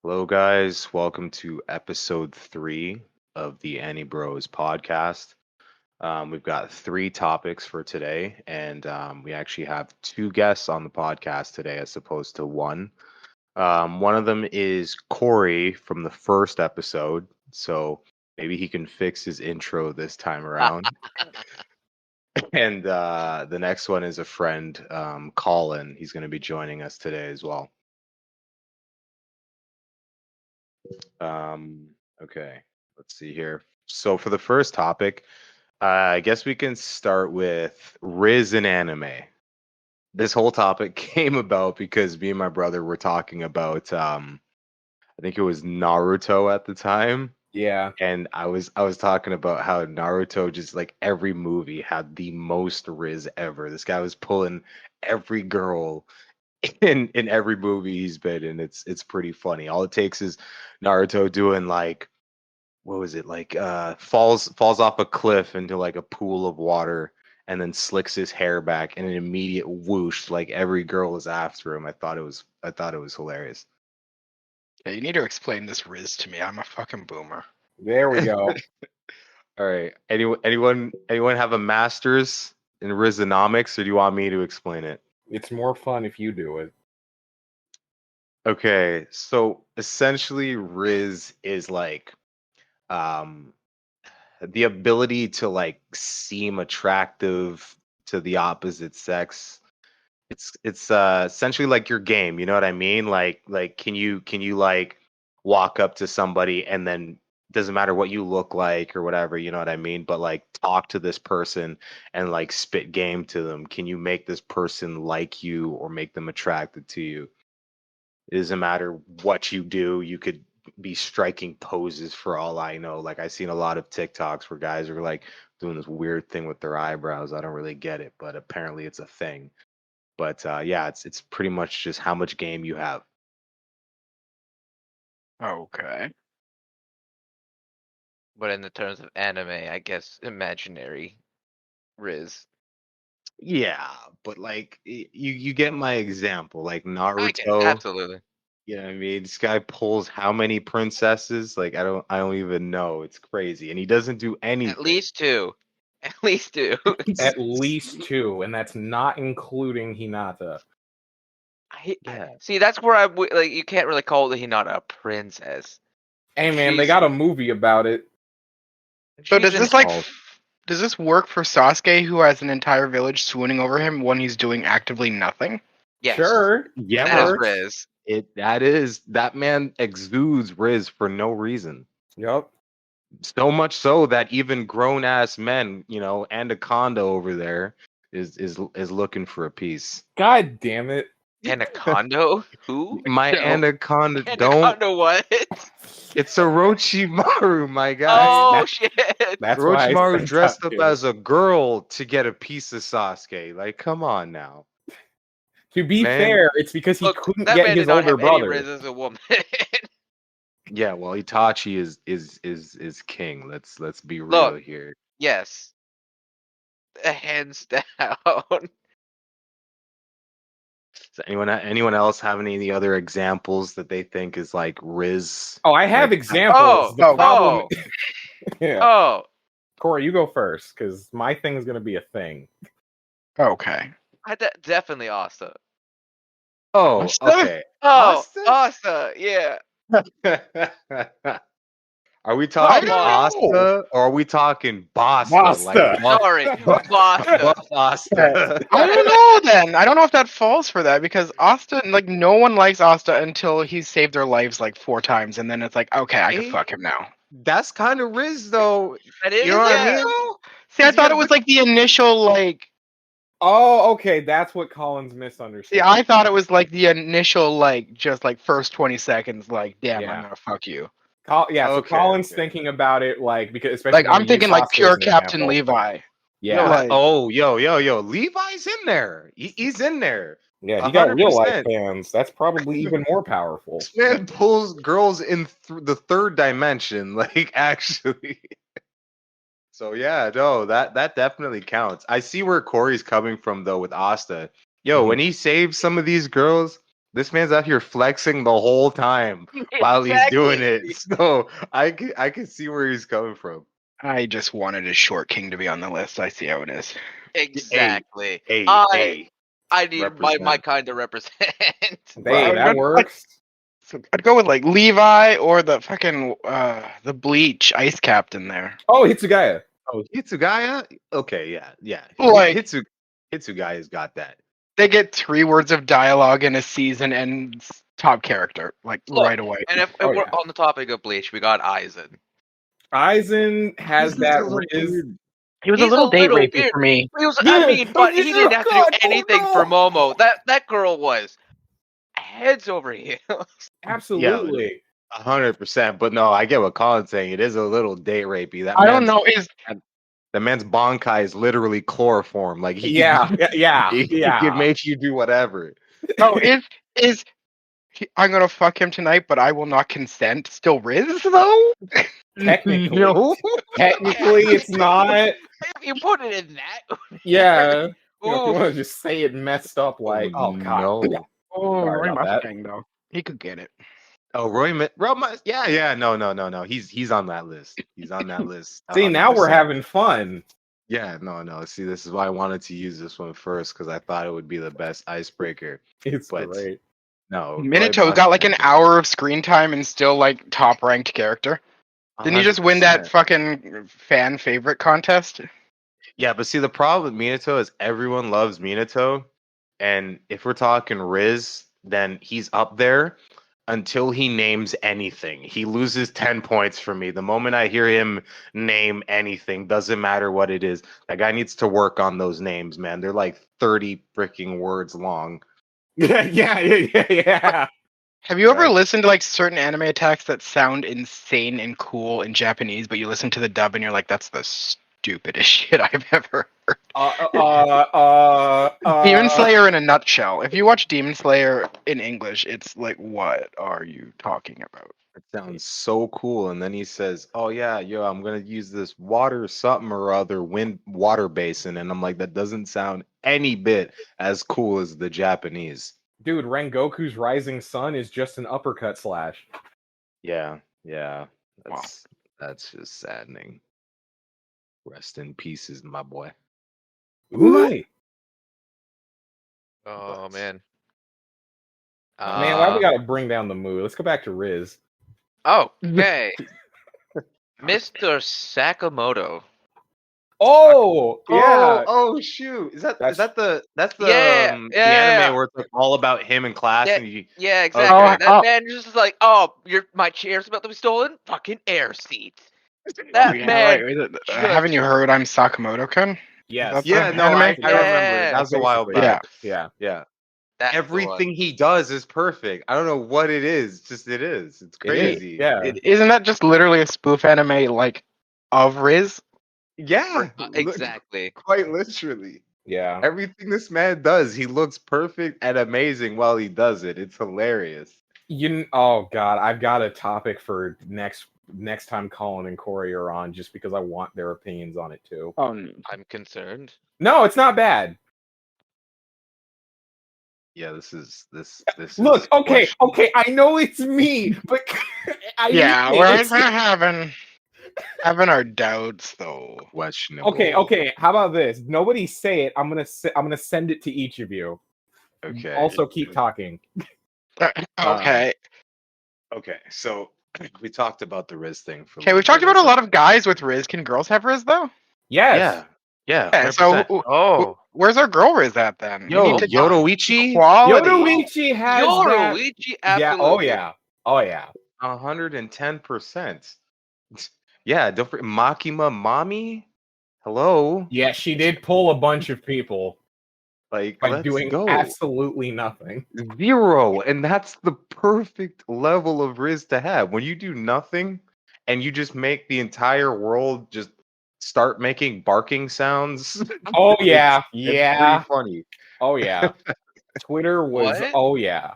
Hello, guys. Welcome to episode 3 of the Annie Bros podcast. We've got 3 topics for today, and we actually have 2 guests on the podcast today as opposed to one. One of them is Corey from the first episode, so maybe he can fix his intro this time around. And the next one is a friend, Colin. He's going to be joining us today as well. Um, okay, let's see here. So for the first topic, I guess we can start with Rizz and anime. This whole topic came about because me and my brother were talking about I think it was Naruto at the time. Yeah. And I was talking about how Naruto just like every movie had the most Rizz ever. This guy was pulling every girl in every movie he's been in. It's pretty funny. All it takes is Naruto doing like what was it like falls off a cliff into like a pool of water and then slicks his hair back and an immediate whoosh, like every girl is after him. I thought it was hilarious. Yeah, you need to explain this Rizz to me. I'm a fucking boomer. There we go. All right. Anyone have a master's in Rizonomics, or do you want me to explain it? It's more fun if you do it. Okay, so essentially Riz is like um the ability to like seem attractive to the opposite sex. It's essentially like your game, you know what I mean? Like can you like walk up to somebody and then doesn't matter what you look like or whatever, you know what I mean? But like talk to this person and like spit game to them. Can you make this person like you or make them attracted to you? It doesn't matter what you do. You could be striking poses for all I know. Like I've seen a lot of TikToks where guys are like doing this weird thing with their eyebrows. I don't really get it, but apparently it's a thing. But yeah, it's pretty much just how much game you have. Okay. But in the terms of anime, I guess imaginary Riz. Yeah, but like you get my example. Like I get Naruto, absolutely. you know what I mean? This guy pulls how many princesses? Like I don't even know. It's crazy. And he doesn't do anything. At least 2. At least 2. At least 2, and that's not including Hinata. Yeah. See, that's where like. You can't really call the Hinata a princess. Hey man, they She's- got a movie about it. So She's does in- this like Oh. does this work for Sasuke, who has an entire village swooning over him when he's doing actively nothing? Yes. Sure. Yeah, That is works. Riz. That man exudes Riz for no reason. Yup. So much so that even grown ass men, Anaconda over there is looking for a piece. God damn it. Anaconda? Who? My No. Anaconda don't. Anaconda what? It's Orochimaru, my guy. Oh shit! That's why I Orochimaru said dressed top up tier. as a girl to get a piece of Sasuke. Like, come on now. To be Man. fair, it's because he Look, couldn't that get man his did not older have any brother. Riz as a woman. Yeah, well, Itachi is king. Let's be real Look. here. Yes. Hands down. Does anyone else have any of the other examples that they think is like Riz? Oh, I have Like, examples. The problem. Oh. Yeah. Oh. Corey, you go first, because my thing is gonna be a thing. Okay. Definitely Asta. Oh, Asta? okay. Oh, Asta? Asta, yeah. Are we talking Come on. Asta or are we talking Basta? Basta. Like buff, Sorry, Asta. buff Asta. I don't know then. I don't know if that falls for that because Asta, like, no one likes Asta until he's saved their lives like 4 times, and then it's like, okay, I can fuck him now. That's kind of Riz though. That is, You know what I yeah. mean? See, I He's thought got it was like the initial like. Oh, okay, that's what Collins misunderstood. See, I thought it was like the initial like just like first 20 seconds, like, damn, Yeah. I'm gonna fuck you. So Okay, Collins okay. thinking about it like because especially Like when I'm we thinking use like Sasuke pure as an Captain example. Levi. Yeah, Like- Oh, yo, Levi's in there. He's in there. yeah, he got real life 100%. fans. That's probably even more powerful. This man pulls girls in the third dimension, like actually. So yeah, no, that definitely counts. I see where Corey's coming from though with Asta. Yo, when he saves some of these girls, This man's out here flexing the whole time while he's doing it. So I can see where he's coming from. I just wanted a short king to be on the list. I see how it is. Exactly. Hey, I need my represent. kind to represent. Hey, Well, that works. So I'd go with like Levi or the fucking the Bleach Ice Captain there. Oh, Hitsugaya. Oh, Hitsugaya? Okay, yeah. Like- Hitsugaya's got that. They get 3 words of dialogue in a season and top character like Look, right away. And if Oh, we're yeah. on the topic of Bleach, we got Aizen. Aizen has that Rizz. He was He's a little date little rapey weird. for me. But he didn't have to God, do anything oh, for no. Momo. That girl was heads over heels. Absolutely. 100%. But no, I get what Colin's saying. It is a little date rapey. I don't know. The man's Bankai is literally chloroform. Like he can make you do whatever. Is I'm gonna fuck him tonight, but I will not consent. Still Rizz though? Technically. No. Technically, it's not. If you put it in that. Yeah. You know, if you Ooh. want to just say it messed up, like, oh, God. no. Oh, Sorry Roy about that. Mustang though. He could get it. Oh, yeah. No. He's on that list. He's on that list. See, now we're 100%. having fun. Yeah, no. See, this is why I wanted to use this one first because I thought it would be the best icebreaker. It's But great. no, Minato got like an hour of screen time and still like top ranked character. Didn't he just win that 100%. fucking fan favorite contest? Yeah, but see, the problem with Minato is everyone loves Minato, and if we're talking Rizz, then he's up there until he names anything. He loses 10 points for me. The moment I hear him name anything, doesn't matter what it is, that guy needs to work on those names, man. They're like 30 freaking words long. Yeah. Have you ever Right. listened to like certain anime attacks that sound insane and cool in Japanese, but you listen to the dub and you're like, that's the stupidest shit I've ever heard? Demon Slayer in a nutshell. If you watch Demon Slayer in English, it's like, what are you talking about? It sounds so cool. And then he says, oh, yeah, I'm going to use this water something or other water basin. And I'm like, that doesn't sound any bit as cool as the Japanese. Dude, Rengoku's Rising Sun is just an uppercut slash. Yeah. That's just saddening. Rest in pieces, my boy. Umai. Oh But- man. Man, why we gotta bring down the mood? Let's go back to Rizz. Okay. Mr. Sakamoto. Oh, yeah. Oh shoot. That's the Yeah, the yeah. anime where it's like all about him in class Yeah. and you Yeah, exactly. Oh, That man just like, my chair's about to be stolen. Fucking air seats. That man. Haven't you heard I'm Sakamoto-kun? Yes. That's Yeah, the no, anime? I remember. That was a while Basically, back. Yeah. Yeah. That's the one. Everything he does is perfect. I don't know what it is. Just it is. It's It is, crazy. yeah. Isn't that just literally a spoof anime like of Rizz? Yeah. Exactly. Quite literally. Yeah. Everything this man does, he looks perfect and amazing while he does it. It's hilarious. Oh god, I've got a topic for next time Colin and Corey are on, just because I want their opinions on it too. Oh, I'm concerned. No, it's not bad. Yeah, this is Look, okay, I know it's me, but we're having our doubts though. questionable. Okay. How about this? Nobody say it. I'm gonna send it to each of you. Okay. Also, keep talking. Okay. Okay. So we talked about the Rizz thing. Okay, we've talked about a lot of guys with Rizz. Can girls have Rizz though? Yes. Yeah. Okay, so 100%. where's our girl Rizz at then? We need to Yoruichi, quality. Yoruichi has that. Yoruichi, Yeah. absolutely. Oh yeah. 110%. Yeah. Don't forget Makima Mommy. Hello. Yeah, she did pull a bunch of people Like by let's doing go. absolutely nothing. 0, and that's the perfect level of Rizz to have. When you do nothing and you just make the entire world just start making barking sounds. Oh yeah, It's pretty funny. Oh yeah. Twitter was. What? Oh yeah.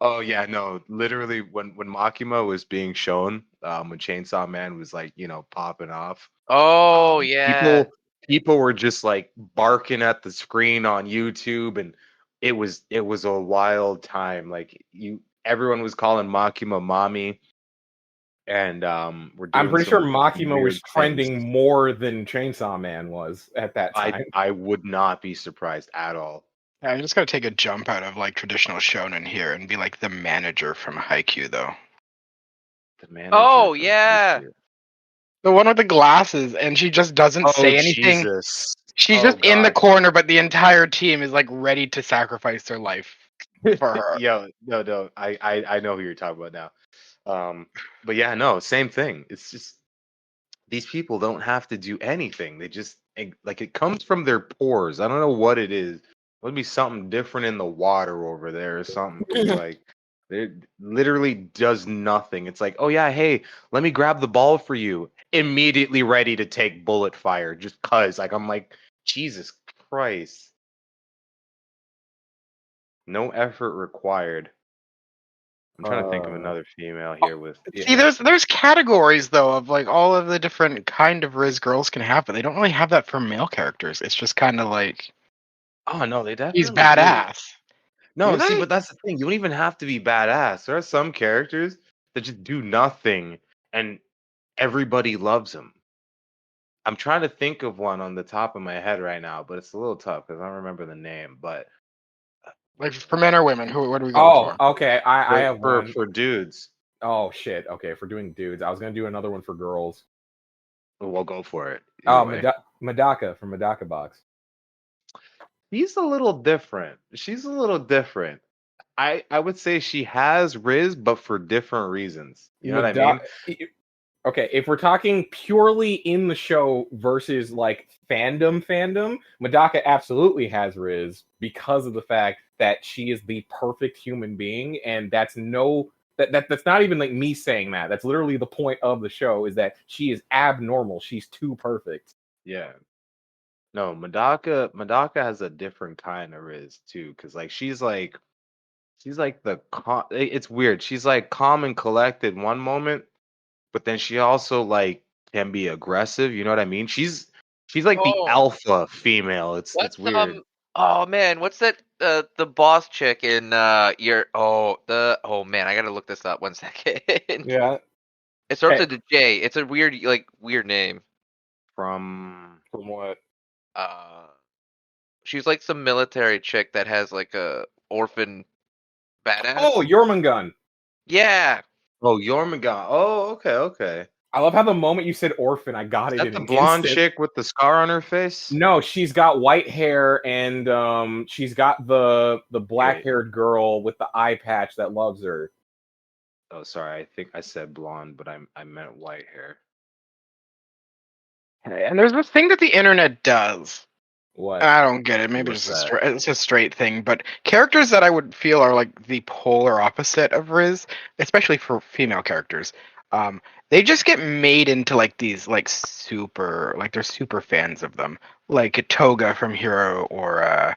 Oh yeah, no, literally when Makima was being shown, when Chainsaw Man was like, popping off. Yeah. People were just like barking at the screen on YouTube, and it was a wild time. Like everyone was calling Makima mommy, and we're I'm doing pretty sure some Makima weird was things. trending more than Chainsaw Man was at that time. I would not be surprised at all. Yeah, I'm just gonna take a jump out of like traditional shonen here and be like the manager from Haikyuu, though. The manager Oh from yeah. Haikyuu. The one with the glasses, and she just doesn't Oh say anything. Jesus! She's Oh just in the God! corner, but the entire team is like ready to sacrifice their life for her. Yo, no, I know who you're talking about now. But yeah, no, same thing. It's just these people don't have to do anything. They just like it comes from their pores. I don't know what it is. Would be something different in the water over there or something. 'Cause, like it literally does nothing. It's like, oh yeah, hey, let me grab the ball for you. Immediately ready to take bullet fire just cause. Like I'm like, Jesus Christ. No effort required. I'm trying to think of another female here with See, there's categories though of like all of the different kind of Riz girls can have, but they don't really have that for male characters. It's just kind of like Oh no, they he's definitely do. badass. No, Do see, they? but that's the thing. You don't even have to be badass. There are some characters that just do nothing and everybody loves them. I'm trying to think of one on the top of my head right now, but it's a little tough because I don't remember the name. But Like for men or women? What are we going Oh, for? okay. I have for one. for dudes, Oh shit. Okay, for doing dudes, I was gonna do another one for girls. we'll go for it. Either Oh, way. Madaka from Madaka Box. She's a little different. She's a little different. I would say she has Riz, but for different reasons. You know what I mean? Okay, if we're talking purely in the show versus like fandom, Madaka absolutely has Riz because of the fact that she is the perfect human being, and that's not even like me saying that. That's literally the point of the show is that she is abnormal. She's too perfect. Yeah. No, Madaka has a different kind of Riz too, because like she's like it's weird. She's like calm and collected one moment, but then she also like can be aggressive. You know what I mean? She's like the Oh, alpha female. It's what's weird. Oh man, what's that? The boss chick in oh man, I gotta look this up. 1 second. Yeah. It starts Hey, with a J. It's a weird name. from what? Uh, she's like some military chick that has like a orphan badass. Oh, Jormungand. Yeah. Oh, Jormungand. Oh, okay. I love how the moment you said orphan, I got Is it that in the an blonde instant. chick with the scar on her face? No, she's got white hair, and she's got the black haired girl with the eye patch that loves her. Oh, sorry. I think I said blonde, but I meant white hair. And there's this thing that the internet does. What? I don't get it. Maybe What's it's a straight thing, but characters that I would feel are like the polar opposite of Riz, especially for female characters, they just get made into like these like super like they're super fans of them, like Toga from Hero or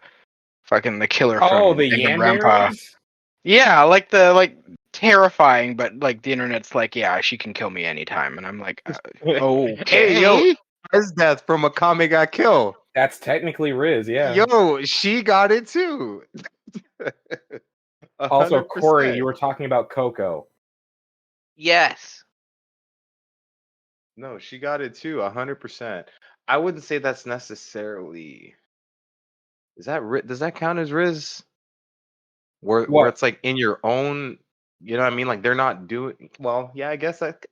fucking the killer Oh, from the Grandpa. Yanderes? Yeah, like the like terrifying, but like the internet's like, yeah, she can kill me anytime, and I'm like, okay. Hey, yo, Riz death from Akame got killed. That's technically Riz, yeah. Yo, she got it too. Also, Corey, 100%. you were talking about Coco. Yes. No, she got it too. 100%. I wouldn't say that's necessarily. Does that count as Riz? Where What? it's like in your own, you know what I mean? Like they're not doing well. Yeah, I guess that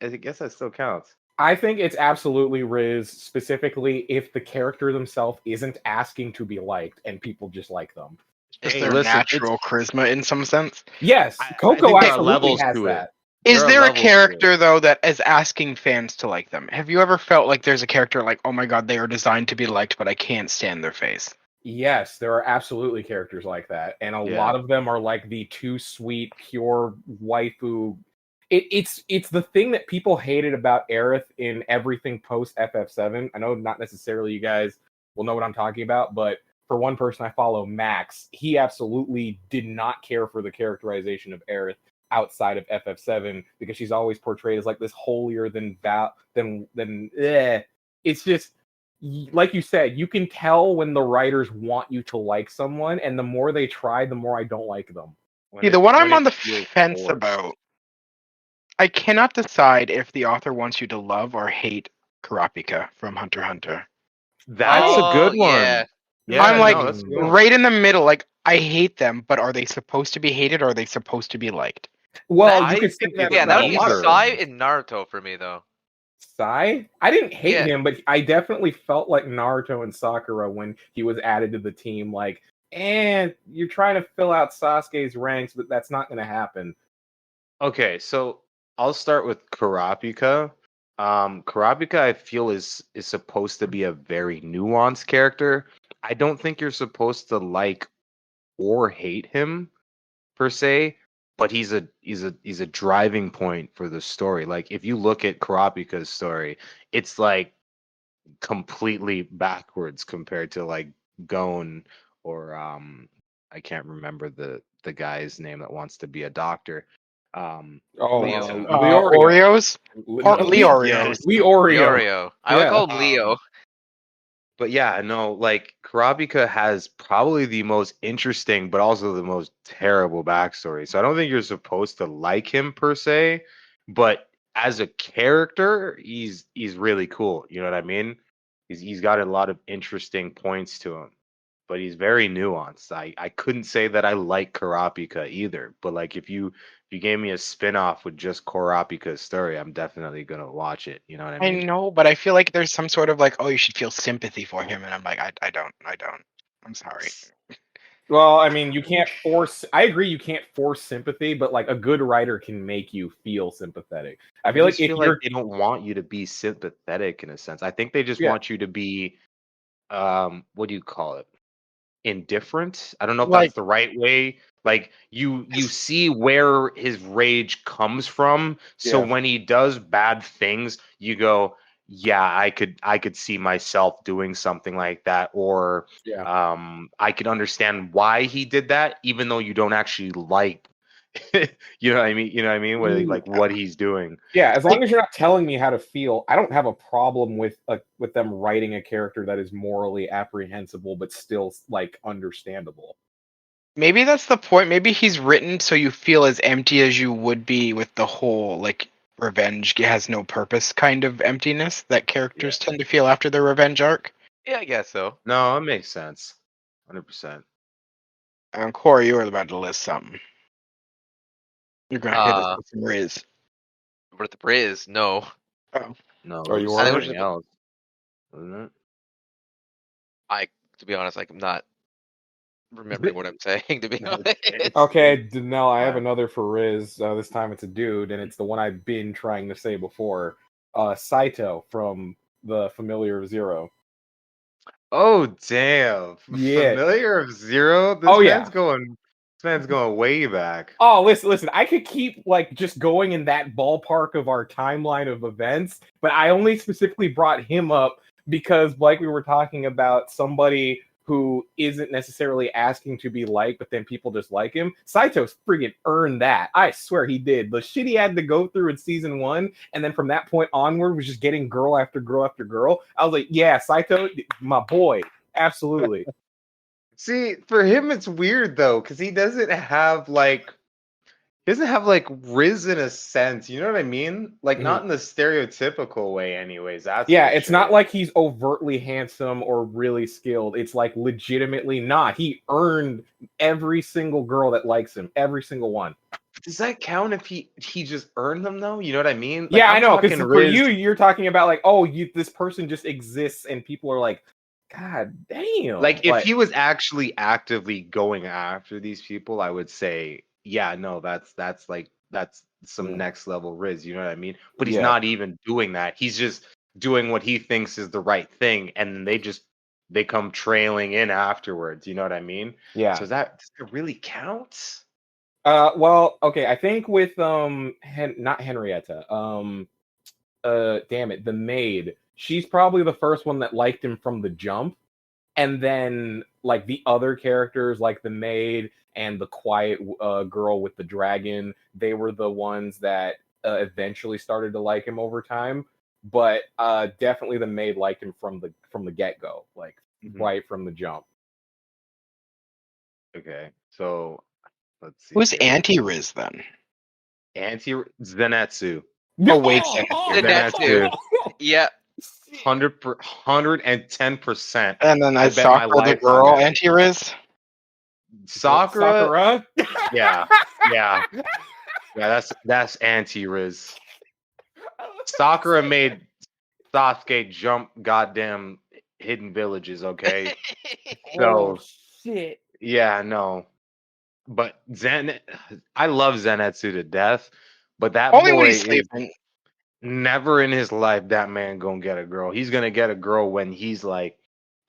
still counts. I think it's absolutely Riz, specifically if the character themselves isn't asking to be liked and people just like them. Just Hey, their listen, natural charisma in some sense. Yes, I Coco think there are absolutely levels has to it. that. Is are there a levels to it. character though that is asking fans to like them? Have you ever felt like there's a character like, oh my god, they are designed to be liked, but I can't stand their face? Yes, there are absolutely characters like that, and a Yeah. lot of them are like the too sweet, pure waifu. It's the thing that people hated about Aerith in everything post FF7. I know not necessarily you guys will know what I'm talking about, but for one person I follow, Max, he absolutely did not care for the characterization of Aerith outside of FF7 because she's always portrayed as like this holier than. It's just like you said, you can tell when the writers want you to like someone, and the more they try, the more I don't like them. See, the one I'm when on it the feels fence forced. about, I cannot decide if the author wants you to love or hate Kurapika from Hunter x Hunter. That's a good yeah. one. Yeah, I'm like no, that's a good one. right in the middle. Like I hate them, but are they supposed to be hated or are they supposed to be liked? Well, I you could say think that it's Yeah, that about would a be lot of neither. Sai things. in Naruto for me though. Sai, I didn't hate Yeah. him, but I definitely felt like Naruto and Sakura when he was added to the team. Like, and you're trying to fill out Sasuke's ranks, but that's not going to happen. Okay, so I'll start with Kurapika. Kurapika, I feel is supposed to be a very nuanced character. I don't think you're supposed to like or hate him per se, but he's a driving point for the story. Like if you look at Kurapika's story, it's like completely backwards compared to like Gon or I can't remember the guy's name that wants to be a doctor. Oh, Leo. Leorio. Oreos? Leoreos. Yes. Leorio. Leorio. I would Yeah. call him Leo. But yeah, no, like Kurapika has probably the most interesting, but also the most terrible backstory. So I don't think you're supposed to like him per se, but as a character, he's really cool. You know what I mean? He's got a lot of interesting points to him, but he's very nuanced. I couldn't say that I like Kurapika either, but like if you gave me a spin-off with just Kurapika's story, I'm definitely gonna watch it. You know what I I mean? know, but I feel like there's some sort of like, oh, you should feel sympathy for him, and I'm like, I don't. I'm sorry. Well, I mean, you can't force. I agree, you can't force sympathy, but like a good writer can make you feel sympathetic. I I feel like just if feel like you're, they don't want you to be sympathetic in a sense. I think they just yeah, want you to be what do you call it? Indifferent. I don't know if Like, that's the right way. Like you it's- see where his rage comes from. So yeah, when he does bad things, you go, yeah, I could see myself doing something like that or yeah. I could understand why he did that even though you don't actually like you know what I mean? You know what I mean? Where Mm, like what he's doing. yeah, as like long as you're not telling me how to feel, I don't have a problem with them writing a character that is morally apprehensible but still like understandable. maybe that's the point. Maybe he's written so you feel as empty as you would be with the whole like revenge has no purpose kind of emptiness that Yeah. characters tend to feel after their revenge arc. Yeah, I guess so. No, it makes sense. 100%. Corey, you were about to list something. You're gonna hit us Uh, with some Rizz. with the Rizz, no. Oh, No, Oh, it you was I think were? it was something just else, wasn't it? to be honest, like I'm not remembering what I'm saying. To be honest. Okay, no, I have Fine. another for Riz. This time it's a dude, and it's the one I've been trying to say before. Saito from the Familiar of Zero. Oh damn! Yeah. Familiar of Zero. This Oh man's yeah. going. This man's going way back. Oh, listen. I could keep like just going in that ballpark of our timeline of events, but I only specifically brought him up because, like we were talking about, somebody who isn't necessarily asking to be liked, but then people just like him. Saito's friggin' earned that. I swear he did. The shit he had to go through in season 1, and then from that point onward was just getting girl after girl after girl. I was like, yeah, Saito, my boy, absolutely. See, for him, it's weird though, because he doesn't have like Riz in a sense. You know what I mean? Like Mhm. not in the stereotypical way, anyways. That's Yeah, for it's not sure. like he's overtly handsome or really skilled. It's like legitimately not. He earned every single girl that likes him, every single one. Does that count if he just earned them though? You know what I mean? Like Yeah, I I'm know. Because talking for Riz. you, you're talking about like, oh, this person just exists, and people are like, God damn. Like if he was actually actively going after these people, I would say, yeah, no, that's some Mm, next level Riz, you know what I mean? But he's yeah, not even doing that. He's just doing what he thinks is the right thing, and they come trailing in afterwards, you know what I mean? yeah. So does that really count? Well, okay. I think with not Henrietta. Damn it, the maid. She's probably the first one that liked him from the jump. And then like the other characters like the maid and the quiet girl with the dragon, they were the ones that eventually started to like him over time. but definitely the maid liked him from the get go, like right from the jump. Okay, so let's see Who's here. anti-Rizz then? Zenatsu. Oh, wait, Zenatsu. Zenatsu. Yeah. 110%. And then I is bet my Sakura the life on girl that. anti-Rizz? Sakura? Yeah. That's anti-Rizz. Sakura made Sasuke jump goddamn hidden villages, okay? Oh So shit. yeah, no. But I love Zenitsu to death, but that Only when boy he's is sleeping. never in his life that man gonna get a girl. He's gonna get a girl when he's like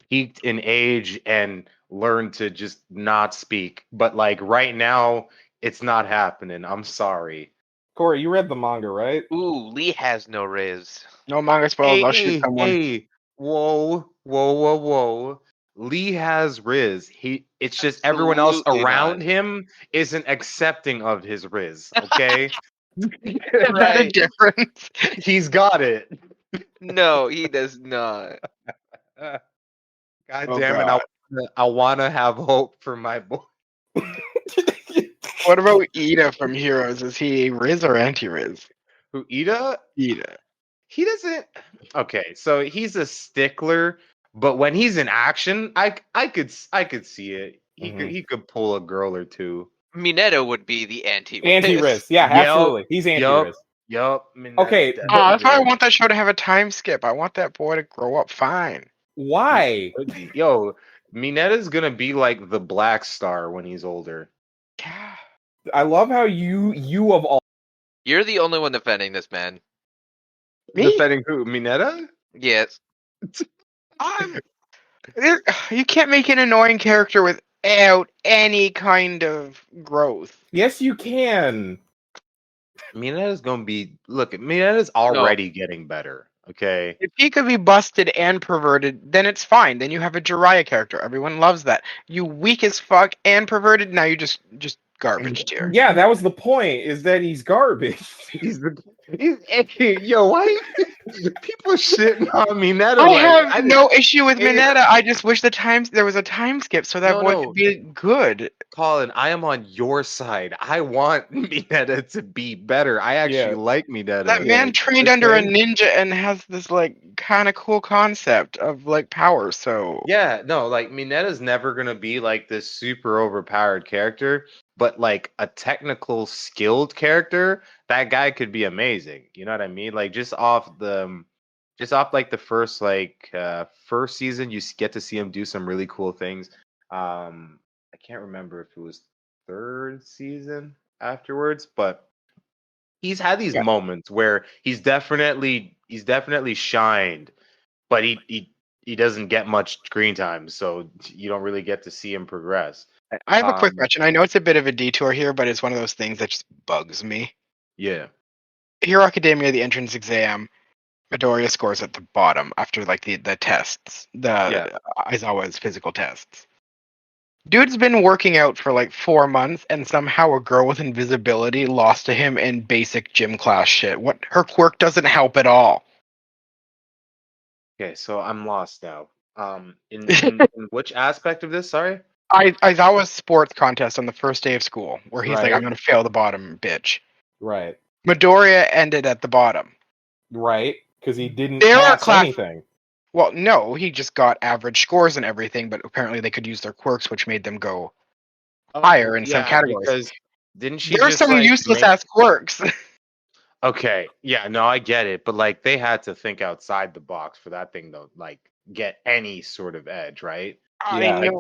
peaked in age and learned to just not speak. But like right now, it's not happening. I'm sorry. Corey, you read the manga, right? Ooh, Lee has no Rizz. No manga spoilers. I'll shoot someone. Hey, whoa. Lee has Riz. It's just everyone else Absolutely around not. him isn't accepting of his Riz. Okay, Is that a Right. difference? he's got it. No, he does not. God Oh, damn it! God. I wanna have hope for my boy. What about Ida from Heroes? Is he Rizz or anti-Rizz? Who Ida? Ida. He doesn't. Okay, so he's a stickler, but when he's in action, I could see it. He could pull a girl or two. Mineta would be the anti-Rizz. Anti-Rizz. Yeah, absolutely. He's anti-Rizz. Yup. Okay, That's why I want that show to have a time skip. I want that boy to grow up fine. Why? Yo, Mineta's gonna be like the Black Star when he's older. Yeah. I love how you of all You're the only one defending this man. Me? Defending who? Mineta? Yes. You can't make an annoying character without any kind of growth. Yes, you can. Mineta's gonna be. Look, Mineta's already getting better. Okay. If he could be busted and perverted, then it's fine. Then you have a Jiraiya character. Everyone loves that. You weak as fuck and perverted. Now you just garbage tier. Yeah, that was the point. Is that he's garbage. Yo, why people shitting on Mineta? I like, have no issue with Hey. Mineta. I just wish there was a time skip so that boy could be good. Colin, I am on your side. I want Mineta to be better. I actually like Mineta. That man trained under a ninja and has this like kind of cool concept of like power. So yeah, no, like Mineta's never gonna be like this super overpowered character, but like a technical skilled character, that guy could be amazing. You know what I mean? Like just off like the first season, you get to see him do some really cool things. I can't remember if it was third season afterwards, but he's had these moments where he's definitely shined, but he doesn't get much screen time, so you don't really get to see him progress. I have a quick question. I know it's a bit of a detour here, but it's one of those things that just bugs me. Yeah. Hero Academia, the entrance exam, Midoriya scores at the bottom after like the tests, Aizawa's physical tests. Dude's been working out for like 4 months, and somehow a girl with invisibility lost to him in basic gym class shit. What? Her quirk doesn't help at all. Okay, so I'm lost now. In which aspect of this? Sorry. Aizawa's sports contest on the first day of school, where he's like, "I'm gonna fail the bottom, bitch." Right. Midoriya ended at the bottom. Right, because he didn't pass anything. Well, no, he just got average scores and everything, but apparently they could use their quirks, which made them go higher in some categories. Because didn't she? There are some useless ass quirks. Okay, yeah, no, I get it, but like they had to think outside the box for that thing to like get any sort of edge, right? Yeah. Like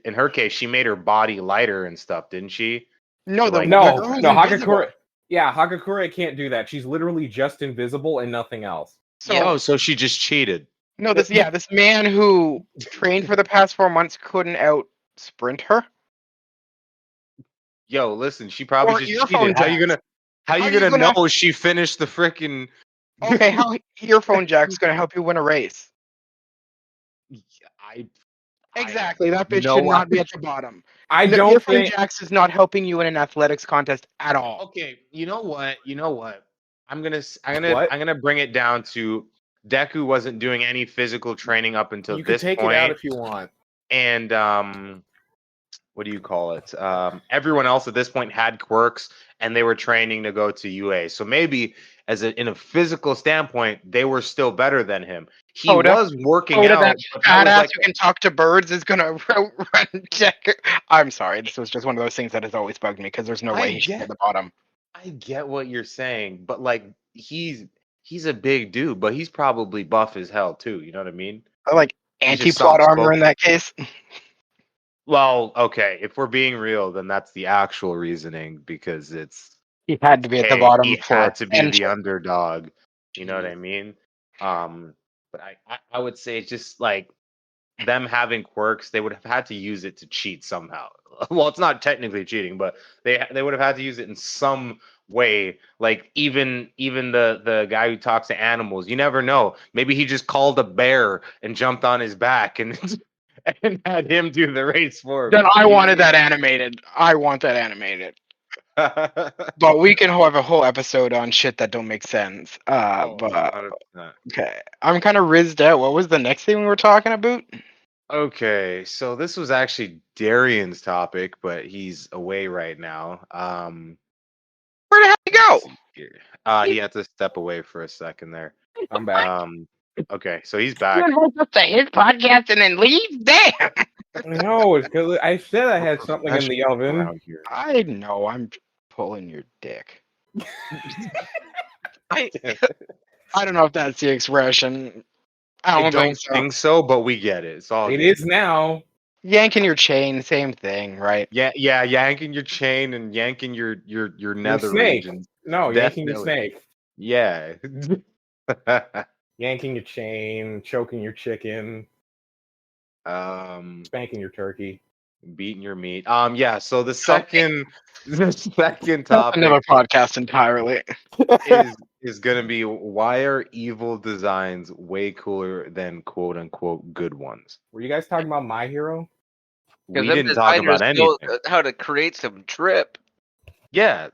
in her case, she made her body lighter and stuff, didn't she? No, So, like, no, Hagakure. Yeah, Hagakure can't do that. She's literally just invisible and nothing else. So she just cheated. No, this man who trained for the past 4 months couldn't out sprint her. Yo, listen, she probably just cheated. How you gonna know she finished the frickin'? Okay, how earphone jack's gonna help you win a race? Exactly, that bitch should not be at the bottom. I don't earphone think jacks is not helping you in an athletics contest at all. Okay, you know what? What? I'm gonna bring it down to Deku wasn't doing any physical training up until You can this take point, it out if you want. and what do you call it? Everyone else at this point had quirks, and they were training to go to UA. So maybe in a physical standpoint, they were still better than him. He Oda. was working Oda, out, that but fat that was ass like who can talk to birds is gonna run Deku. I'm sorry, this was just one of those things that has always bugged me because there's no I way he should be get at the bottom. I get what you're saying, but like he's a big dude, but he's probably buff as hell too. You know what I mean? I like He's just anti-plot soft armor in spoken. that case. Well, okay, if we're being real, then that's the actual reasoning because it's He had to be at the hey, bottom he for had to be the potential. underdog. You know what Jeez. I mean? But I would say just like them having quirks, they would have had to use it to cheat somehow. Well, it's not technically cheating, but they would have had to use it in some way. Like even the guy who talks to animals, you never know. Maybe he just called a bear and jumped on his back and and had him do the race for him. Then I You know wanted that animated. I want that animated. what I mean? But we can have a whole episode on shit that don't make sense. Oh, But 100%. okay, I'm kind of rizzed out. What was the next thing we were talking about? Okay, so this was actually Darian's topic, but he's away right now. Where the hell did he Let's go? see here. He had to step away for a second there. I'm back. Okay, so he's You back. invite us to his podcast and then leave? Damn. No, it's because I said I We're had something in the professional oven. around here. I know. I'm pulling your dick. I, I don't know if that's the expression. I don't think so. so, but we get it. It's all It good. is now. Yanking your chain, same thing, right? Yeah, yanking your chain and yanking your Your nether snake. regions. No, yanking your Definitely. snake. Yeah. Yanking your chain, choking your chicken, spanking your turkey. Beating your meat. Yeah, so the second That's topic another podcast entirely. is gonna be why are evil designs way cooler than quote unquote good ones? Were you guys talking about My Hero? because We them didn't talk designers about know anything. how to create some drip. Yeah,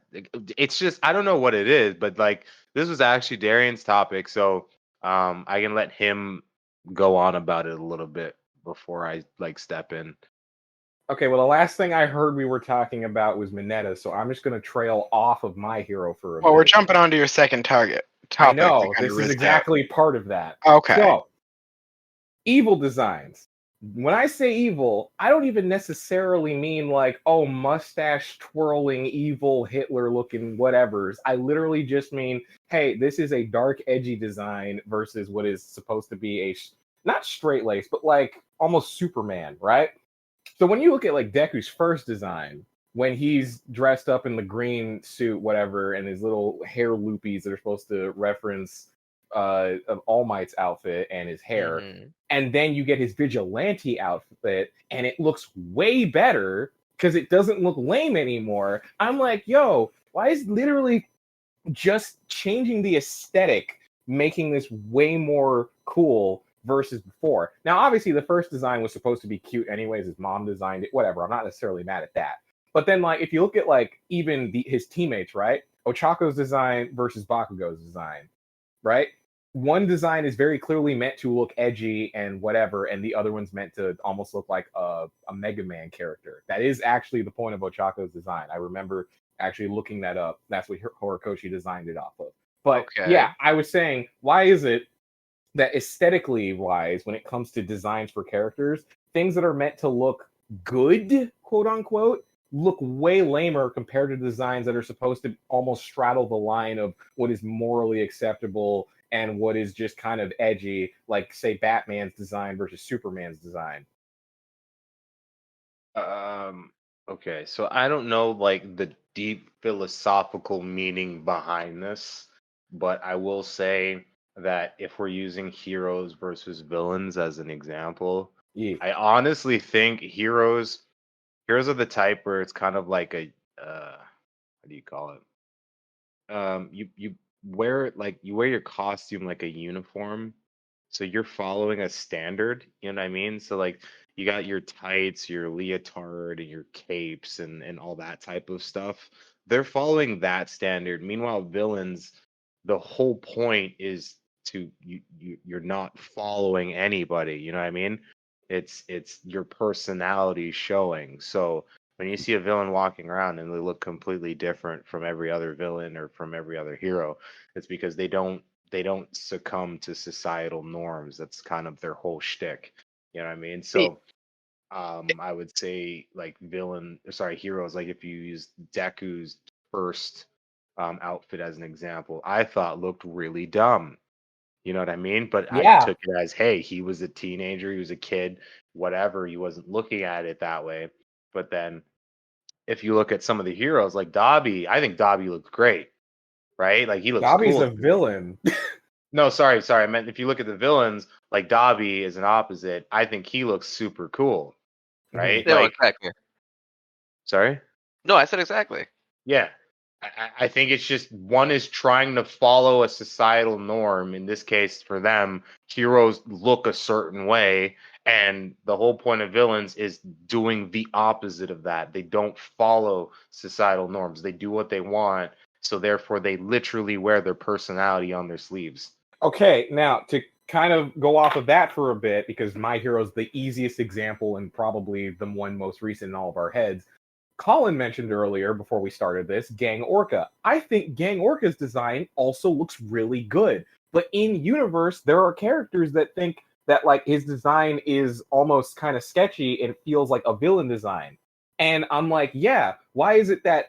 it's just I don't know what it is, but like this was actually Darian's topic, so I can let him go on about it a little bit before I like step in. Okay, well, the last thing I heard we were talking about was Mineta, so I'm just going to trail off of My Hero for a Well, we're bit. jumping onto your second topic. I know, that kinda this is rizzed exactly part of that. out. Okay. So, evil designs. When I say evil, I don't even necessarily mean like, oh, mustache twirling, evil, Hitler looking whatevers. I literally just mean, hey, this is a dark, edgy design versus what is supposed to be a, not straight lace, but like almost Superman, right? So when you look at like Deku's first design, when he's dressed up in the green suit, whatever, and his little hair loopies that are supposed to reference of All Might's outfit and his hair, Mhm. and then you get his vigilante outfit, and it looks way better because it doesn't look lame anymore. I'm like, yo, why is literally just changing the aesthetic making this way more cool versus before? Now, obviously, the first design was supposed to be cute anyways. His mom designed it, whatever. I'm not necessarily mad at that. But then, like, if you look at like even his teammates, right? Ochako's design versus Bakugo's design, right? One design is very clearly meant to look edgy and whatever, and the other one's meant to almost look like a Mega Man character. That is actually the point of Ochako's design. I remember actually looking that up. That's what Horikoshi designed it off of. But Okay. yeah, I was saying, why is it that aesthetically wise, when it comes to designs for characters, things that are meant to look good, quote unquote, look way lamer compared to designs that are supposed to almost straddle the line of what is morally acceptable and what is just kind of edgy, like say Batman's design versus Superman's design. Okay, so I don't know like the deep philosophical meaning behind this, but I will say that if we're using heroes versus villains as an example, Yeah. I honestly think heroes are the type where it's kind of like a what do you call it? You wear you wear your costume like a uniform, so you're following a standard, you know what I mean? So like you got your tights, your leotard, and your capes and all that type of stuff. They're following that standard. Meanwhile, villains, the whole point is to you're not following anybody. You know what I mean? It's your personality showing. So when you see a villain walking around and they look completely different from every other villain or from every other hero, it's because they don't succumb to societal norms. That's kind of their whole shtick. You know what I mean? So I would say like heroes, like if you use Deku's first outfit as an example, I thought looked really dumb. You know what I mean? But I Yeah. took it as, hey, he was a teenager, he was a kid, whatever. He wasn't looking at it that way. But then if you look at some of the heroes like Dobby, I think Dobby looks great, right? Like he looks Dobby's cool a to me. villain. No, sorry. I meant if you look at the villains, like Dobby is an opposite. I think he looks super cool, right? No, Like, exactly. sorry? No, I said exactly. Yeah. I think it's just one is trying to follow a societal norm. In this case, for them, heroes look a certain way. And the whole point of villains is doing the opposite of that. They don't follow societal norms, they do what they want. So therefore, they literally wear their personality on their sleeves. Okay, now to kind of go off of that for a bit, because My Hero's the easiest example and probably the one most recent in all of our heads. Colin mentioned earlier before we started this, Gang Orca. I think Gang Orca's design also looks really good. But in universe, there are characters that think that like his design is almost kind of sketchy and feels like a villain design. And I'm like, yeah, why is it that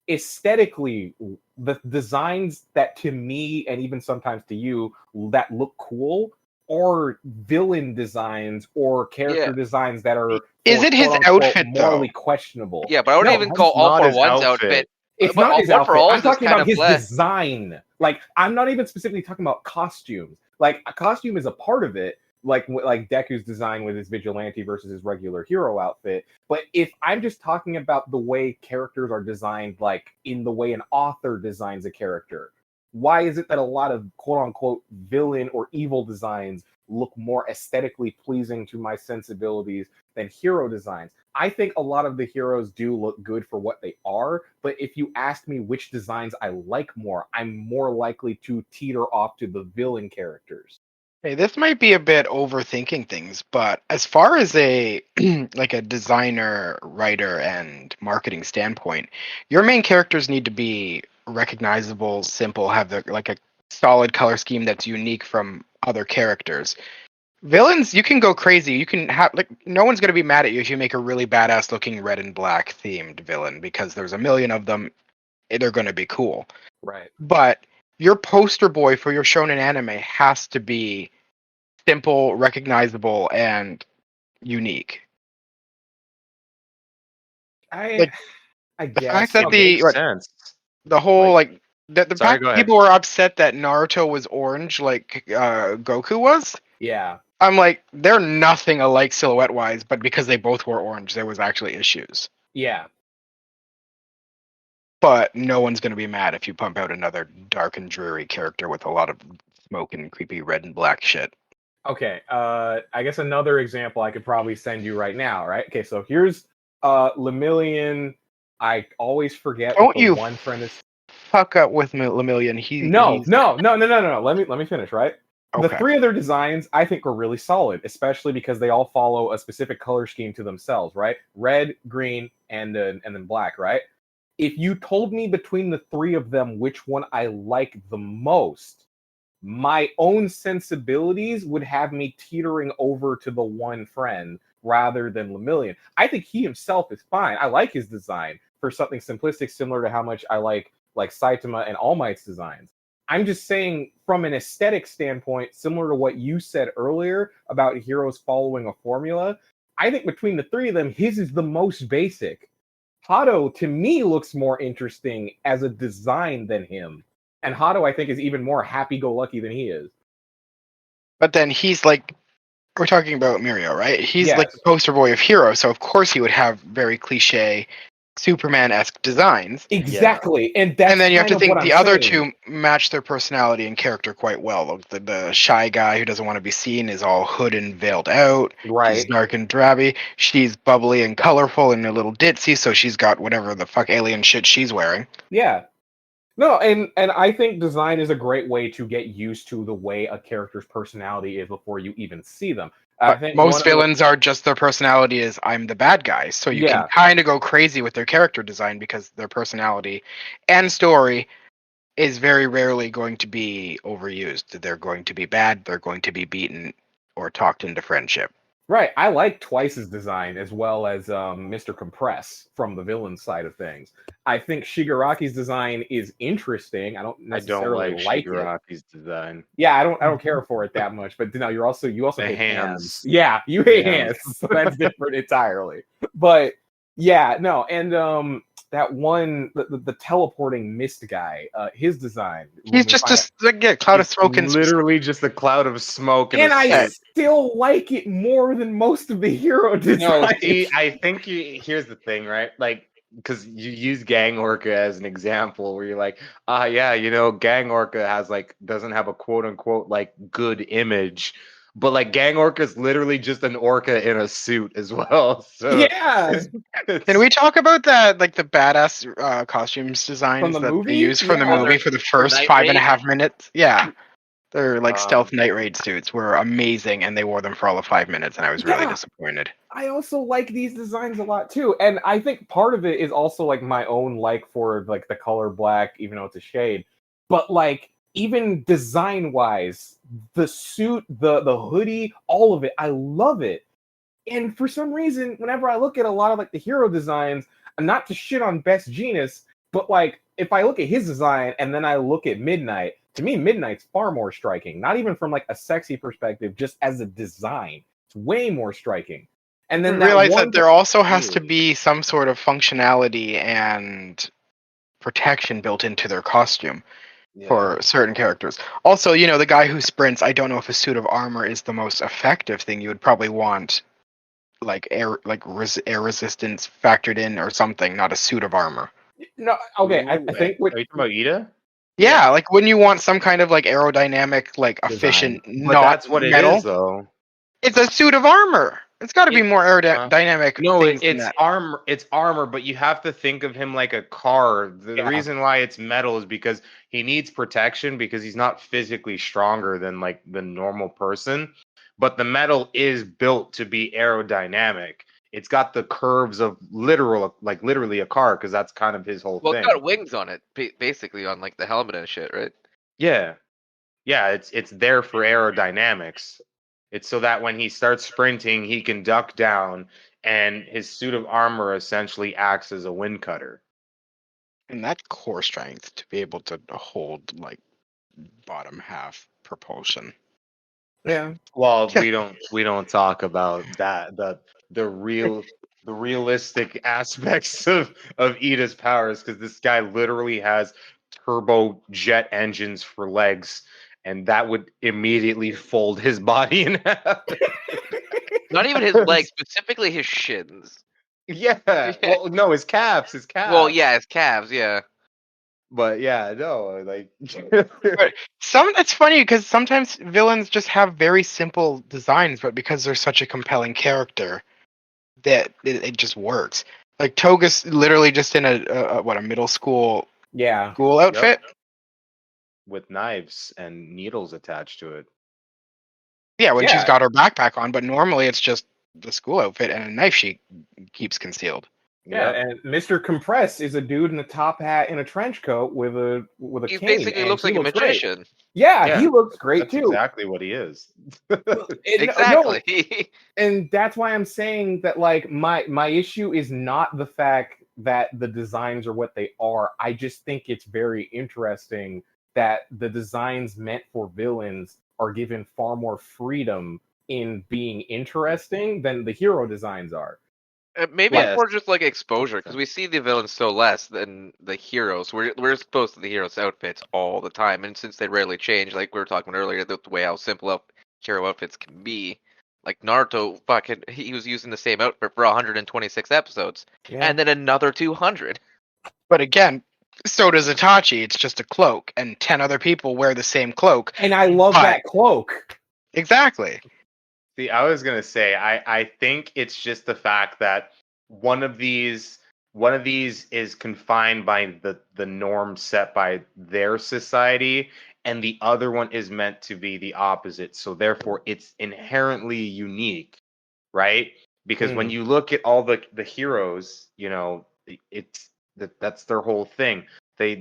aesthetically the designs that to me and even sometimes to you that look cool or villain designs or character designs that are Is it his quote-unquote outfit, morally though? questionable. Yeah, but I wouldn't No, even call It's All not for his One's outfit. outfit. it's But not his One for outfit. All's I'm talking is kind about of his bleh. design. Like, I'm not even specifically talking about costumes. Like, a costume is a part of it, like Deku's design with his vigilante versus his regular hero outfit. But if I'm just talking about the way characters are designed, like in the way an author designs a character, why is it that a lot of quote unquote villain or evil designs look more aesthetically pleasing to my sensibilities than hero designs? I think a lot of the heroes do look good for what they are, but if you ask me which designs I like more, I'm more likely to teeter off to the villain characters. Hey, this might be a bit overthinking things, but as far as a like a designer, writer, and marketing standpoint, your main characters need to be recognizable, simple, have like a solid color scheme that's unique from other characters. Villains, you can go crazy. You can have like no one's gonna be mad at you if you make a really badass looking red and black themed villain because there's a million of them. They're gonna be cool. Right. But your poster boy for your shonen anime has to be simple, recognizable, and unique. I The fact guess. that It makes Okay. sense. the whole Like, the sorry, fact go that ahead. people were upset that Naruto was orange like Goku was. Yeah. I'm like, they're nothing alike silhouette wise, but because they both were orange, there was actually issues. Yeah. But no one's gonna be mad if you pump out another dark and dreary character with a lot of smoke and creepy red and black shit. Okay. I guess another example I could probably send you right now, right? Okay, so here's Lemillion. I always forget Don't what the you one friend is. fuck up with Lemillion. No. Let me finish, right? The Okay. three other designs I think are really solid, especially because they all follow a specific color scheme to themselves, right? Red, green, and then black, right? If you told me between the three of them which one I like the most, my own sensibilities would have me teetering over to the one friend rather than Lemillion. I think he himself is fine. I like his design for something simplistic, similar to how much I like Saitama and All Might's designs. I'm just saying, from an aesthetic standpoint, similar to what you said earlier about heroes following a formula, I think between the three of them, his is the most basic. Hato, to me, looks more interesting as a design than him. And Hato, I think, is even more happy-go-lucky than he is. But then he's like, we're talking about Mirio, right? He's Yes. like the poster boy of Hero, so of course he would have very cliche Superman-esque designs. Exactly. And that's And then you have to kind of think what the I'm other saying. two match their personality and character quite well. The shy guy who doesn't want to be seen is all hood and veiled out. He's Right. dark and drabby. She's bubbly and colorful and a little ditzy, so she's got whatever the fuck alien shit she's wearing. Yeah. No, and I think design is a great way to get used to the way a character's personality is before you even see them. I But think most villains are just their personality is I'm the bad guy, so you can kind of go crazy with their character design because their personality and story is very rarely going to be overused. They're going to be bad, they're going to be beaten or talked into friendship. Right. I like Twice's design as well as Mr. Compress from the villain side of things. I think Shigaraki's design is interesting. I don't I don't necessarily like it. Shigaraki's design. Yeah, I don't care for it that much. But no, you also The hate hands. Yeah, you hate The hands. hands. So that's different entirely. But yeah, no, and that one the teleporting mist guy, his design. He's just a cloud of smoke and literally just a cloud of smoke and I suit. still like it more than most of the hero designs. No, see, I think here's the thing, right? Like, because you use Gang Orca as an example where you're like, yeah, Gang Orca doesn't have a quote unquote like good image, but like Gang Orca is literally just an orca in a suit as well. So yeah. Can we talk about that, like the badass costumes designs that movie? they use from the movie for the first Night 5.5 minutes? Yeah. They're like Um, stealth night raid suits were amazing, and they wore them for all of 5 minutes, and I was really disappointed. I also like these designs a lot too, and I think part of it is also like my own like for like the color black, even though it's a shade. But like even design wise, the suit, the hoodie, all of it, I love it. And for some reason, whenever I look at a lot of like the hero designs, not to shit on Best Genus, but like if I look at his design and then I look at Midnight, to me, Midnight's far more striking. Not even from like a sexy perspective, just as a design, it's way more striking. And then realize that there also has to be some sort of functionality and protection built into their costume for certain characters. Also, the guy who sprints, I don't know if a suit of armor is the most effective thing. You would probably want like air resistance factored in or something, not a suit of armor. No, okay, I think are you talking about Ida? Yeah, like wouldn't you want some kind of like aerodynamic, like efficient, but that's what metal? it is, though. It's a suit of armor. It's got to be more aerodynamic. No, it's armor. It's armor, but you have to think of him like a car. The reason why it's metal is because he needs protection because he's not physically stronger than like the normal person. But the metal is built to be aerodynamic. It's got the curves of literally a car because that's kind of his whole thing. Well, it's got wings on it, basically on like the helmet and shit, right? Yeah, it's there for aerodynamics. It's so that when he starts sprinting, he can duck down, and his suit of armor essentially acts as a wind cutter. And that core strength to be able to hold like bottom half propulsion. Yeah. Well, we don't talk about that the realistic aspects of Ida's powers because this guy literally has turbo jet engines for legs, and that would immediately fold his body in half. Not even his legs, specifically his shins. Yeah. Well, no, his calves. Well, yeah, his calves. Yeah. But yeah, no, like. But it's funny because sometimes villains just have very simple designs, but because they're such a compelling character, that it just works. Like Toga's literally just in a middle school school outfit with knives and needles attached to it. Yeah, when she's got her backpack on, but normally it's just the school outfit and a knife she keeps concealed. Yeah, and Mr. Compress is a dude in a top hat and a trench coat with a he cane. Basically looks like a magician. Great. Yeah, he looks great that's too. Exactly what he is. Exactly. No, and that's why I'm saying that like my issue is not the fact that the designs are what they are. I just think it's very interesting that the designs meant for villains are given far more freedom in being interesting than the hero designs are. Maybe it's more just like exposure because we see the villains so less than the heroes. We're exposed to the heroes' outfits all the time, and since they rarely change, like we were talking about earlier, the way how simple hero outfits can be. Like Naruto, he was using the same outfit for 126 episodes, and then another 200. But again, so does Itachi. It's just a cloak, and 10 other people wear the same cloak. And I love that cloak. Exactly. See, I was gonna say, I think it's just the fact that one of these one of these is confined by the norm set by their society, and the other one is meant to be the opposite. So therefore, it's inherently unique, right? Because when you look at all the heroes, you know, it's that's their whole thing. They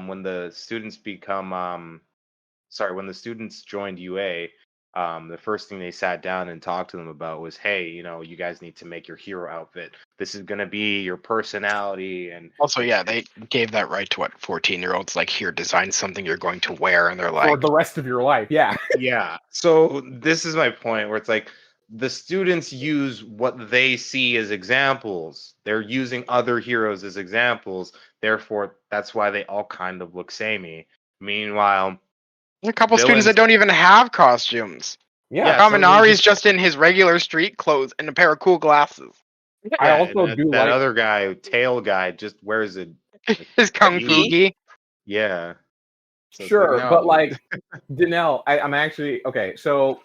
when the students become when the students joined UA, the first thing they sat down and talked to them about was, hey, you know, you guys need to make your hero outfit. This is gonna be your personality, and Also, yeah, they gave that right to 14-year-olds. Like, here, design something you're going to wear, and they're for like, the rest of your life. Yeah. yeah. So this is my point where it's like the students use what they see as examples. They're using other heroes as examples. Therefore, that's why they all kind of look samey. Meanwhile, there's a couple students villains, that don't even have costumes. Yeah. some of them Kaminari's just in his regular street clothes and a pair of cool glasses. I yeah, also and do that like other guy, tail guy, just wears a His kung fu Gi? gi. yeah. So it's sure, no. but like Danelle, I'm actually okay. So,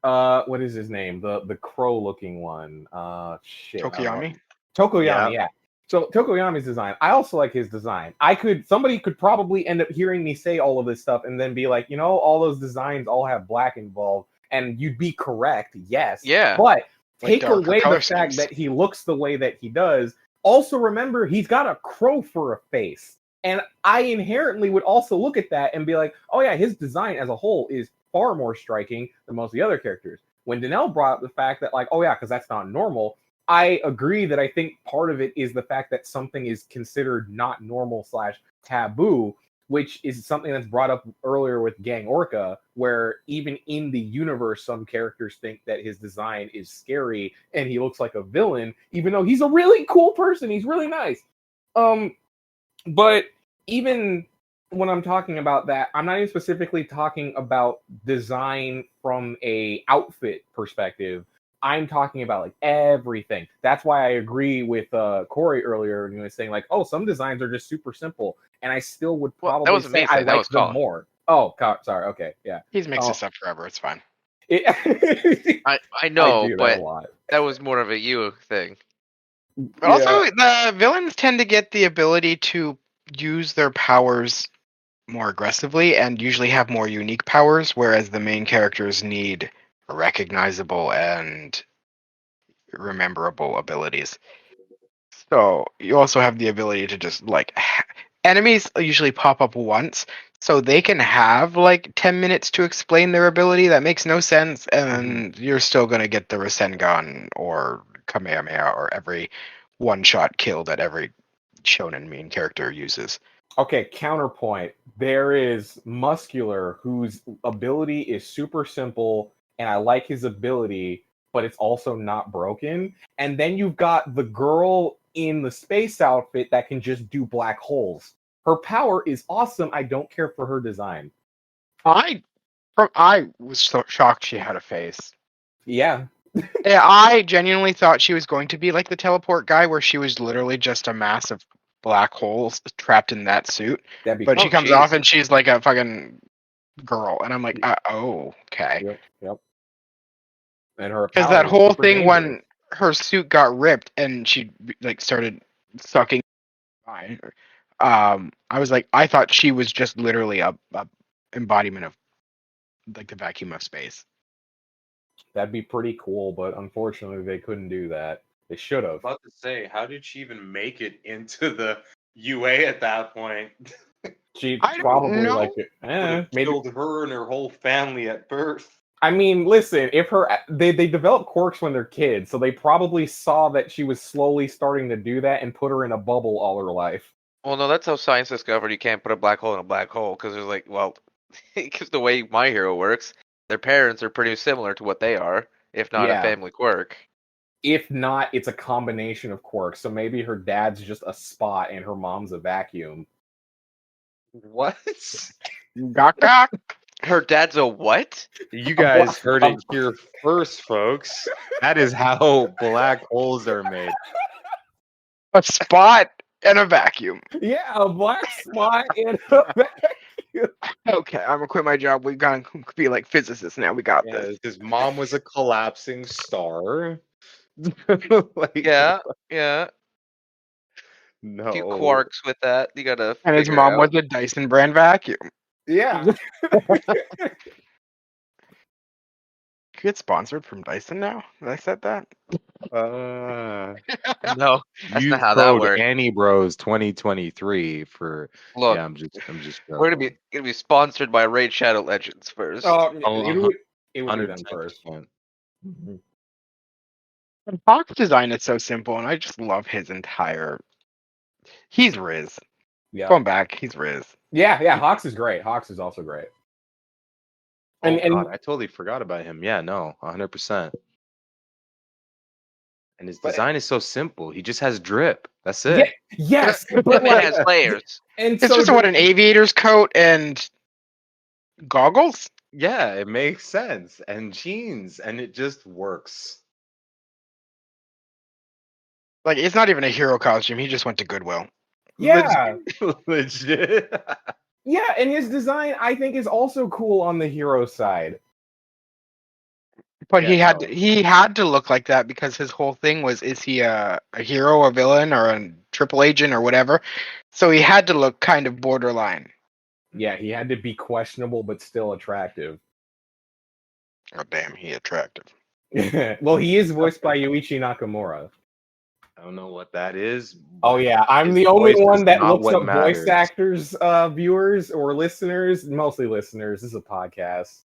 what is his name? The crow looking one. Shit. I don't know. Tokoyami. Tokoyami, Yeah. yeah. So Tokoyami's design, I also like his design. Somebody could probably end up hearing me say all of this stuff and then be like, you know, all those designs all have black involved, and you'd be correct, yes. Yeah. But Like take darker away color the fact schemes. that he looks the way that he does. Also remember, he's got a crow for a face. And I inherently would also look at that and be like, oh yeah, his design as a whole is far more striking than most of the other characters. When Danelle brought up the fact that, like, oh yeah, because that's not normal, I agree that I think part of it is the fact that something is considered not normal / taboo, which is something that's brought up earlier with Gang Orca, where even in the universe, some characters think that his design is scary and he looks like a villain, even though he's a really cool person. He's really nice. But even when I'm talking about that, I'm not even specifically talking about design from a outfit perspective. I'm talking about like everything. That's why I agree with Corey earlier when he was saying like, oh, some designs are just super simple, and I still would Well, that probably wasn't me say I saying, that like was them Colin. more. Oh, sorry. Okay, yeah. He's mixed Oh. this up forever. It's fine. I know, do that but a lot. that was more of a you thing. But also, the villains tend to get the ability to use their powers more aggressively and usually have more unique powers, whereas the main characters need recognizable and rememberable abilities. So you also have the ability to just like enemies usually pop up once, so they can have like 10 minutes to explain their ability that makes no sense, and you're still gonna get the Rasengan or Kamehameha or every one-shot kill that every shonen main character uses. Okay, counterpoint. There is Muscular, whose ability is super simple, and I like his ability, but it's also not broken. And then you've got the girl in the space outfit that can just do black holes. Her power is awesome. I don't care for her design. I was so shocked she had a face. Yeah. Yeah, I genuinely thought she was going to be like the teleport guy, where she was literally just a mass of black holes trapped in that suit. That'd be But cool. she comes off and she's like a fucking girl, and I'm like, oh, okay. Yep. And her Because power that is whole super thing dangerous. when her suit got ripped and she like started sucking, I was like, I thought she was just literally a embodiment of like the vacuum of space. That'd be pretty cool, but unfortunately they couldn't do that. They should have. About to say, how did she even make it into the UA at that point? She I don't probably know. like it. Maybe. Killed her and her whole family at birth. I mean, listen, if they develop quirks when they're kids, so they probably saw that she was slowly starting to do that and put her in a bubble all her life. Well, no, that's how science discovered you can't put a black hole in a black hole, because there's like, well, because the way My Hero works, their parents are pretty similar to what they are, if not Yeah. a family quirk. If not, it's a combination of quirks. So maybe her dad's just a spot and her mom's a vacuum. What? Gawk gawk. Her dad's a what? You guys heard it here first, folks. That is how black holes are made. A spot and a vacuum. Yeah, a black spot in a vacuum. Okay, I'm gonna quit my job. We gotta be like physicists now. We got Yeah, this. his mom was a collapsing star. Like, Yeah, yeah. No. few quarks with that. You gotta And his figure mom out. was a Dyson brand vacuum. Yeah. Get sponsored from Dyson now? Did I said that? No, that's Use not how that code works. AnnieBros 2023 for. Look, Yeah, I'm just we're joking. gonna be sponsored by Raid Shadow Legends first. Oh, It would be them first. 110%. Mhm. But Hawk's design is so simple, and I just love his entire. He's Rizz. Yeah. Going back, he's Rizz. Yeah. Hawks is great. Hawks is also great. Oh And God, I totally forgot about him. Yeah, no, 100%. And his But- design is so simple. He just has drip. That's yeah, it. yes, That but man like, has layers. and It's so just what an aviator's coat and goggles. Yeah, it makes sense. And jeans, and it just works. Like it's not even a hero costume. He just went to Goodwill. yeah, Legit. yeah, and his design I think is also cool on the hero side. But Yeah, he had to look like that because his whole thing was, is he a hero, a villain, or a triple agent or whatever? So he had to look kind of borderline. Yeah, he had to be questionable but still attractive. Oh damn, he attractive. Well, he is voiced by Yuichi Nakamura. I don't know what that is. Oh but yeah, I'm his the only voice one is that not looks what up voice matters. actors, viewers or listeners. Mostly listeners. This is a podcast.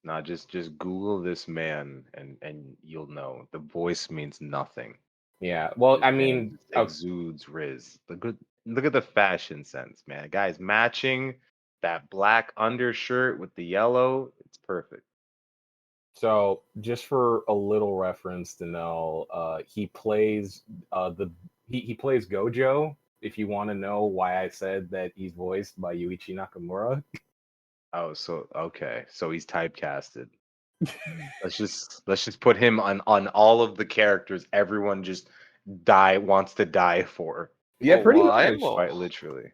Nah, just Google this man and you'll know. The voice means nothing. Yeah. Well, This I man mean, just exudes Riz. Look at the fashion sense, man. Guys matching that black undershirt with the yellow. It's perfect. so just for a little reference to know, he plays he plays Gojo. If you want to know why I said that he's voiced by Yuichi Nakamura. Oh, so okay. So he's typecasted. Let's just put him on all of the characters everyone just wants to die for. Yeah, pretty why? much. Well, Quite literally.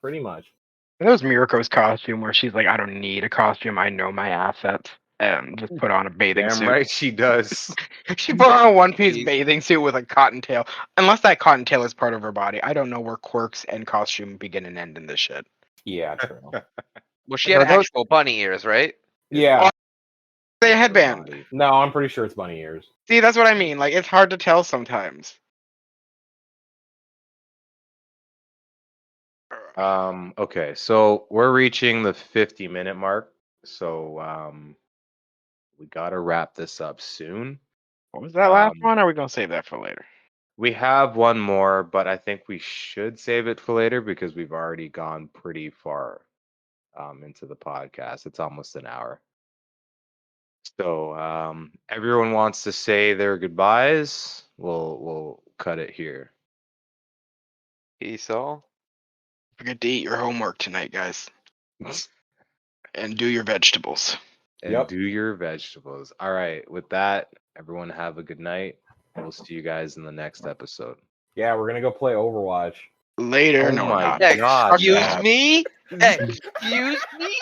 Pretty much. That was Miruko's costume where she's like, I don't need a costume. I know my assets. And just put on a bathing Damn suit. right she does. She put on a one-piece Jeez. bathing suit with a cottontail. Unless that cottontail is part of her body. I don't know where quirks and costume begin and end in this shit. Yeah, true. well, she had Are those- actual bunny ears, right? Yeah. Say a headband. Body. No, I'm pretty sure it's bunny ears. See, that's what I mean. Like, it's hard to tell sometimes. Okay, so we're reaching the 50-minute mark. So we gotta wrap this up soon. What was that last Um, one? Or are we going to save that for later? We have one more, but I think we should save it for later because we've already gone pretty far into the podcast. It's almost an hour. So everyone wants to say their goodbyes. We'll cut it here. Peace all. Forget to eat your homework tonight, guys. And do your vegetables. And Yep. do your vegetables. All right. With that, everyone have a good night. We'll see you guys in the next episode. Yeah, we're gonna go play Overwatch. Later. Oh No, we're my not. God. Excuse man. me? Excuse me?